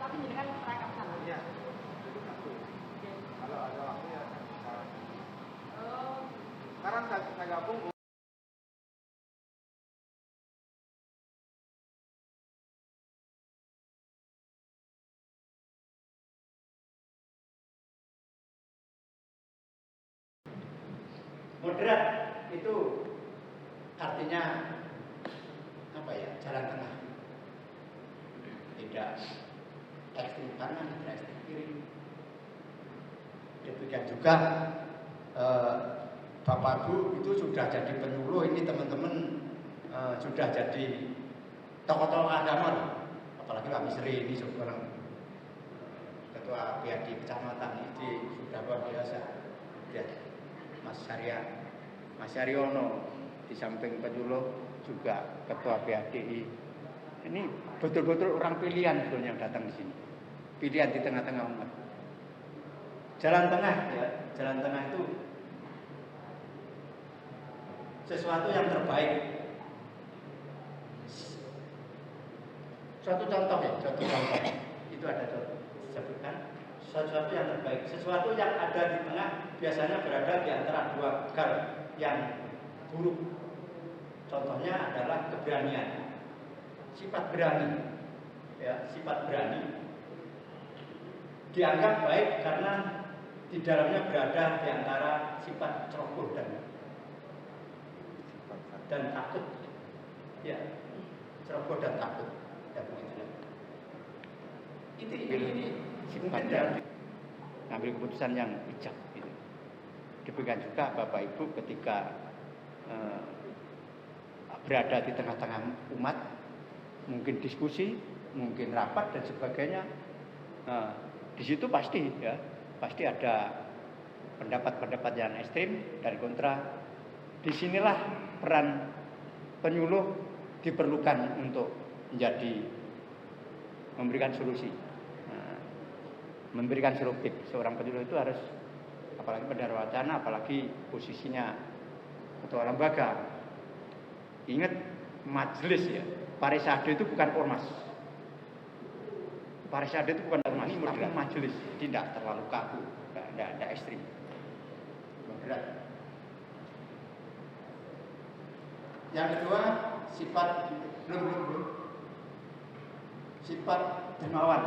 Tapi jenengan seragam sama. Iya, itu satu. Kalau ada waktu ya saya. Oh. Sekarang saya gabung. Moderat itu artinya apa ya? Jalan tengah. Tidak ekstrem kanan, tidak ekstrem kiri. Demikian juga Bapak Bu itu sudah jadi penyuluh, ini teman-teman sudah jadi tokoh-tokoh agama loh. Apalagi Pak Misri ini seorang ketua PAD kecamatan, ini sudah luar biasa. Ya, Mas Saryono di samping penyuluh juga ketua PADI. Ini betul-betul orang pilihan sebetulnya yang datang di sini. Pilihan di tengah-tengah umat. Jalan tengah ya, jalan tengah itu sesuatu yang terbaik. Suatu contoh ya, suatu contoh. Itu ada contoh disebutkan sesuatu yang terbaik. Sesuatu yang ada di tengah biasanya berada di antara dua gagal yang buruk. Contohnya adalah keberanian. Sifat berani. Ya, sifat berani dianggap baik karena di dalamnya berada di antara sifat ceroboh dan takut. Ya, ceroboh dan takut. Ya, begitu. Ini sifat yang ngambil keputusan yang bijak. Gitu. Demikian juga Bapak Ibu ketika berada di tengah-tengah umat, mungkin diskusi, mungkin rapat dan sebagainya. Di situ pasti ada pendapat-pendapat yang ekstrim dan kontra. Disinilah peran penyuluh diperlukan untuk memberikan solusi, memberikan solutif. Seorang penyuluh itu harus, apalagi pendahara wacana, apalagi posisinya ketua lembaga. Ingat majelis ya, Parisade itu bukan ormas. Parisade itu bukan ormas, tapi majelis. Tidak terlalu kaku, tidak ekstrim. Moderat. Yang kedua, sifat sifat dermawan.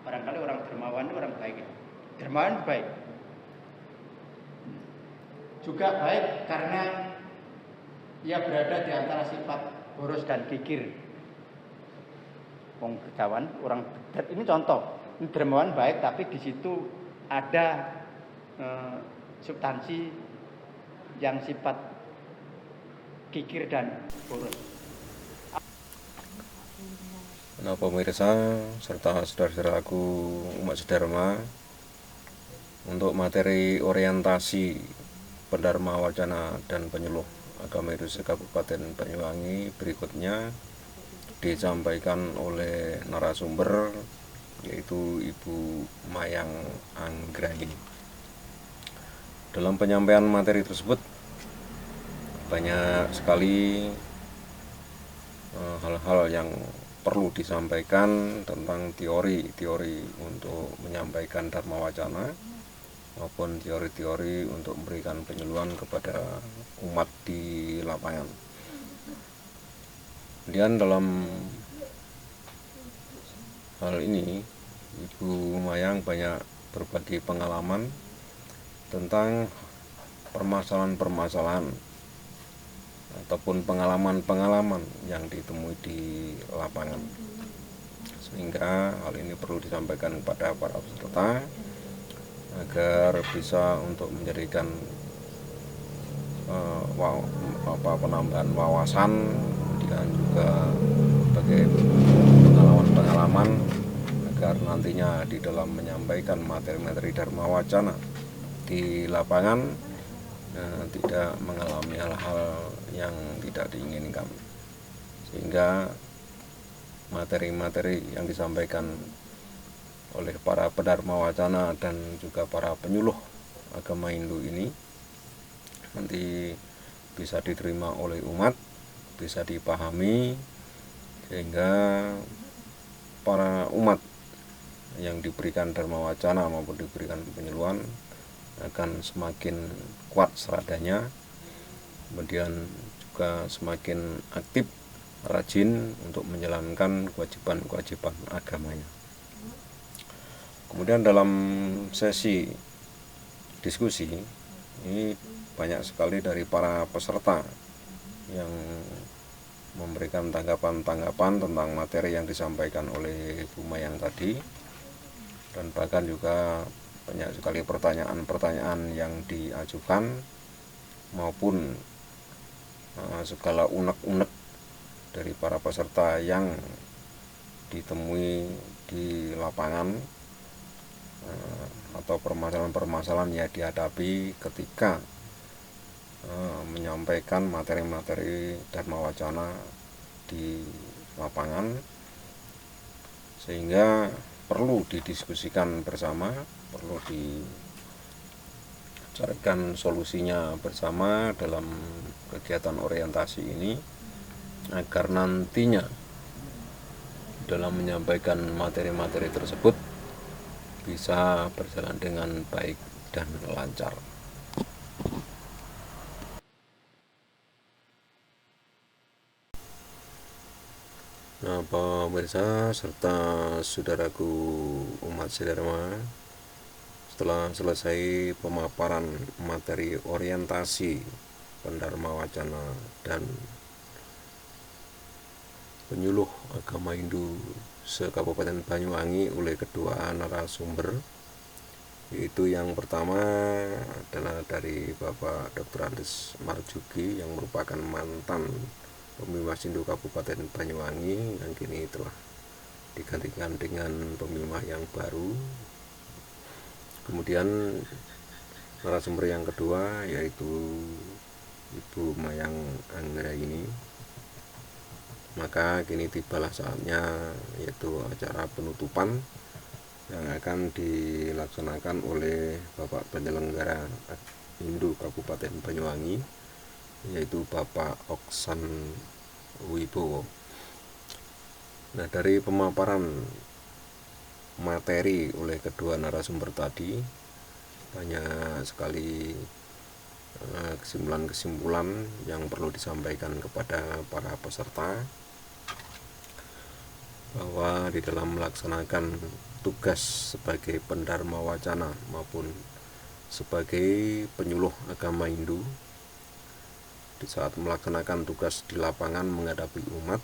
Barangkali orang dermawan itu orang baik. Dermawan baik. Juga baik karena ia berada di antara sifat boros dan kikir. Wong berdawan, orang bedat ini contoh. Ini dermawan baik, tapi di situ ada substansi yang sifat kikir dan boros. Nah, pemirsa serta saudara-saudaraku umat sedharma, untuk materi orientasi pendharma wacana dan penyuluh agama Indonesia Kabupaten Banyuwangi berikutnya disampaikan oleh narasumber, yaitu Ibu Mayang Anggrani. Dalam penyampaian materi tersebut banyak sekali hal-hal yang perlu disampaikan tentang teori untuk menyampaikan dharma wacana maupun teori-teori untuk memberikan penyuluhan kepada umat di lapangan. Kemudian dalam hal ini Ibu Mayang banyak berbagi pengalaman tentang permasalahan-permasalahan ataupun pengalaman-pengalaman yang ditemui di lapangan, sehingga hal ini perlu disampaikan kepada para peserta agar bisa untuk menjadikan penambahan wawasan dan juga sebagai pengalaman-pengalaman agar nantinya di dalam menyampaikan materi-materi dharma wacana di lapangan tidak mengalami hal-hal yang tidak diinginkan, sehingga materi-materi yang disampaikan oleh para pendharma wacana dan juga para penyuluh agama Hindu ini nanti bisa diterima oleh umat, bisa dipahami, sehingga para umat yang diberikan Dharma Wacana maupun diberikan penyuluhan akan semakin kuat seradanya, kemudian juga semakin aktif, rajin untuk menjalankan kewajiban-kewajiban agamanya. Kemudian dalam sesi diskusi ini banyak sekali dari para peserta yang memberikan tanggapan-tanggapan tentang materi yang disampaikan oleh Bu Mayang tadi, dan bahkan juga banyak sekali pertanyaan-pertanyaan yang diajukan maupun segala unek-unek dari para peserta yang ditemui di lapangan atau permasalahan-permasalahan yang dihadapi ketika menyampaikan materi-materi Dharma Wacana di lapangan, sehingga perlu didiskusikan bersama, perlu dicarikan solusinya bersama dalam kegiatan orientasi ini, agar nantinya dalam menyampaikan materi-materi tersebut bisa berjalan dengan baik dan lancar. Nah, pemirsa serta saudaraku umat Siddharma, setelah selesai pemaparan materi orientasi Pendharma Wacana dan penyuluh agama Hindu se-Kabupaten Banyuwangi oleh kedua narasumber, yaitu yang pertama adalah dari Bapak Dr. Andes Marjuki yang merupakan mantan Pemimah Hindu Kabupaten Banyuwangi yang kini telah digantikan dengan pemimah yang baru. Kemudian narasumber yang kedua yaitu Ibu Mayang Anggraini. Maka kini tibalah saatnya, yaitu acara penutupan yang akan dilaksanakan oleh Bapak Penyelenggara Hindu Kabupaten Banyuwangi, yaitu Bapak Oksan Wibowo. Nah, dari pemaparan materi oleh kedua narasumber tadi, banyak sekali kesimpulan-kesimpulan yang perlu disampaikan kepada para peserta, bahwa di dalam melaksanakan tugas sebagai Pendharma Wacana maupun sebagai penyuluh agama Hindu, di saat melaksanakan tugas di lapangan menghadapi umat,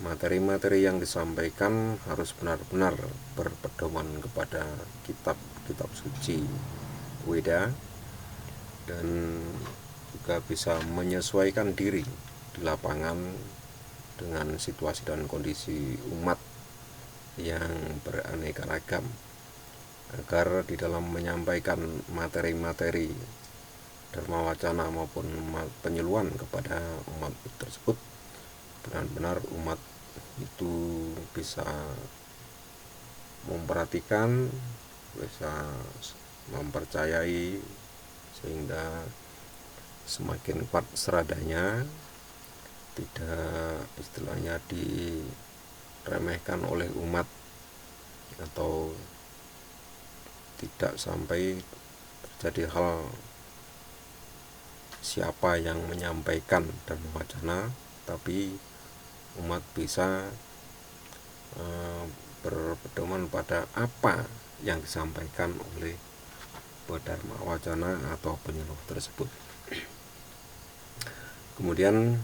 materi-materi yang disampaikan harus benar-benar berpedoman kepada kitab-kitab suci Weda, dan juga bisa menyesuaikan diri di lapangan dengan situasi dan kondisi umat yang beraneka ragam, agar di dalam menyampaikan materi-materi Dharma Wacana maupun penyuluhan kepada umat tersebut, benar-benar umat itu bisa memperhatikan, bisa mempercayai, sehingga semakin kuat seradanya, tidak istilahnya diremehkan oleh umat, atau tidak sampai terjadi hal siapa yang menyampaikan Dharma Wacana, tapi umat bisa berpedoman pada apa yang disampaikan oleh Dharma Wacana atau penyuluh tersebut. Kemudian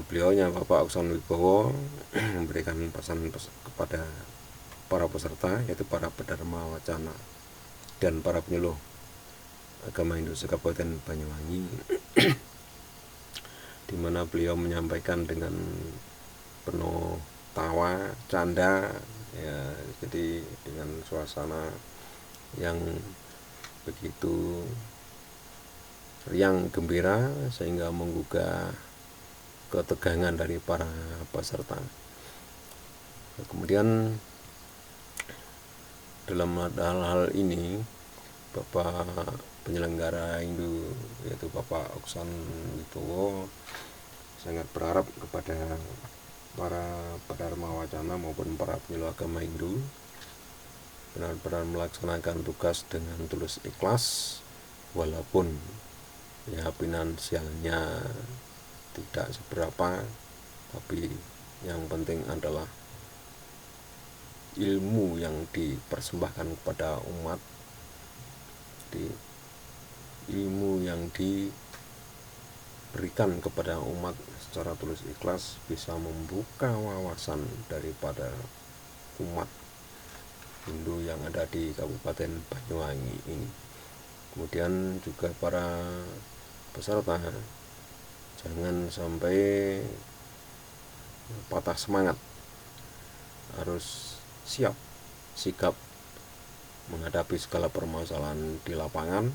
beliaunya Bapak Oksan Wibowo memberikan pesan kepada para peserta, yaitu para Pendharma Wacana dan para penyuluh agama Hindu se-Kabupaten Banyuwangi, di mana beliau menyampaikan dengan penuh tawa, canda, ya, jadi dengan suasana yang begitu riang gembira sehingga menggugah ketegangan dari para peserta. Kemudian dalam hal ini Bapak penyelenggara Hindu, yaitu Bapak Oksan Wibowo, sangat berharap kepada para Dharma Wacana maupun para penyuluh agama Hindu benar-benar melaksanakan tugas dengan tulus ikhlas, walaupun ya finansialnya tidak seberapa, tapi yang penting adalah ilmu yang dipersembahkan kepada umat, ilmu yang diberikan kepada umat secara tulus ikhlas bisa membuka wawasan daripada umat Hindu yang ada di Kabupaten Banyuwangi ini. Kemudian juga para peserta jangan sampai patah semangat, harus siap sikap menghadapi segala permasalahan di lapangan,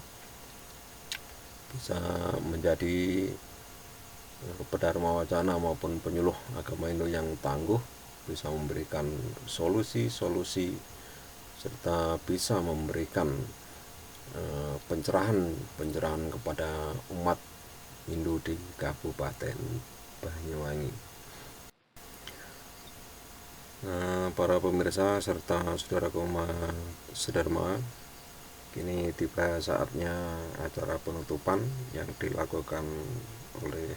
bisa menjadi pedharma wacana maupun penyuluh agama Hindu yang tangguh, bisa memberikan solusi-solusi serta bisa memberikan pencerahan kepada umat Hindu di Kabupaten Banyuwangi. Para pemirsa serta saudaraku sedharma, kini tiba saatnya acara penutupan yang dilakukan oleh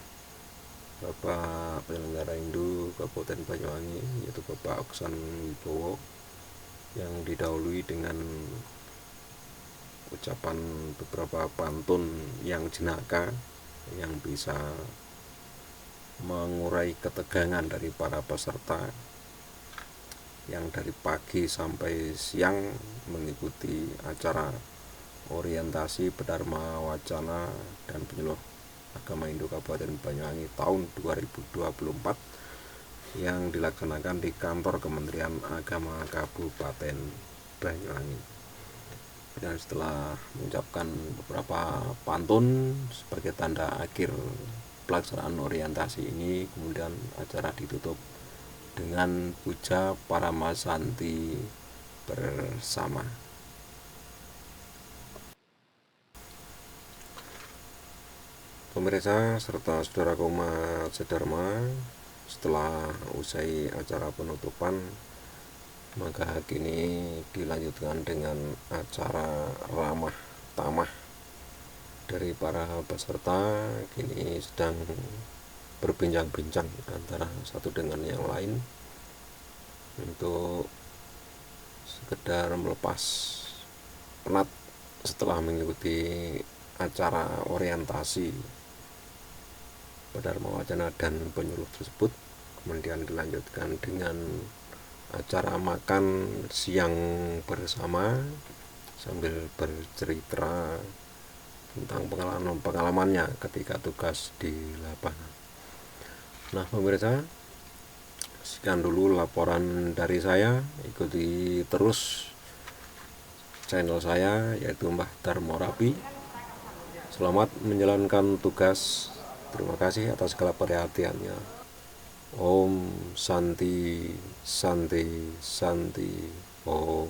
Bapak Penyelenggara Hindu Kabupaten Banyuwangi, yaitu Bapak Oksan Wibowo, yang didahului dengan ucapan beberapa pantun yang jenaka yang bisa mengurai ketegangan dari para peserta yang dari pagi sampai siang mengikuti acara orientasi pedharma wacana dan penyuluh agama Hindu Kabupaten Banyuwangi tahun 2024 yang dilaksanakan di kantor Kementerian Agama Kabupaten Banyuwangi. Dan setelah mengucapkan beberapa pantun sebagai tanda akhir pelaksanaan orientasi ini, kemudian acara ditutup dengan puja Paramasanti bersama. Pemirsa serta saudaraku sedharma, setelah usai acara penutupan, maka kini dilanjutkan dengan acara ramah tamah dari para peserta. Kini sedang berbincang-bincang antara satu dengan yang lain untuk sekedar melepas penat setelah mengikuti acara orientasi pedharma wacana dan penyuluh tersebut. Kemudian dilanjutkan dengan acara makan siang bersama sambil bercerita tentang pengalamannya ketika tugas di lapangan. Nah pemirsa, sekian dulu laporan dari saya. Ikuti terus channel saya, yaitu Mbah Darmo Rapi. Selamat menjalankan tugas. Terima kasih atas segala perhatiannya. Om Santi Santi Santi Om.